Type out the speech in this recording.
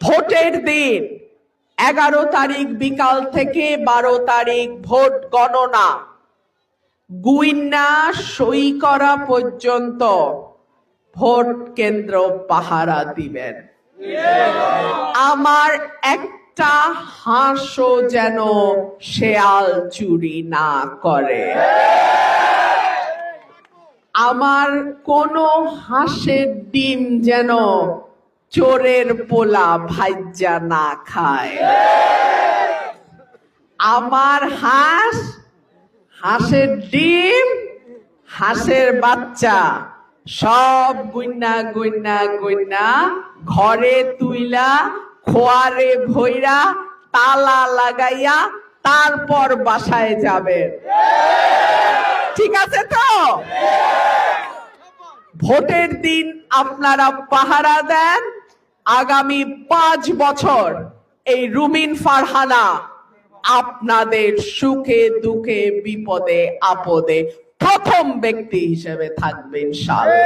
ভোটের দিন 11 তারিখ বিকাল থেকে 12 তারিখ ভোট গণনা, গুইন্না সই করা পর্যন্ত ভোট কেন্দ্র পাহারা দিবেন। আমার একটা হাঁসও যেন শেয়াল চুরি না করে, আমার কোনো হাঁসের ডিম যেন চোরের পোলা ভাইজা না খায়। আমার হাঁসের ডিম, হাঁসের বাচ্চা সব গুইন্না গুইন্না গুইন্না ঘরে তুইলা খোয়ারে ভইরা তালা লাগাইয়া তারপর বাসায় যাবেন। ঠিক আছে তো? ভোটের দিন আপনারা পাহারা দেন, আগামী 5 বছর এই রুমিন ফারহানা আপনাদের সুখে দুঃখে বিপদে আপদে প্রথম ব্যক্তি হিসেবে থাকবে ইনশাআল্লাহ।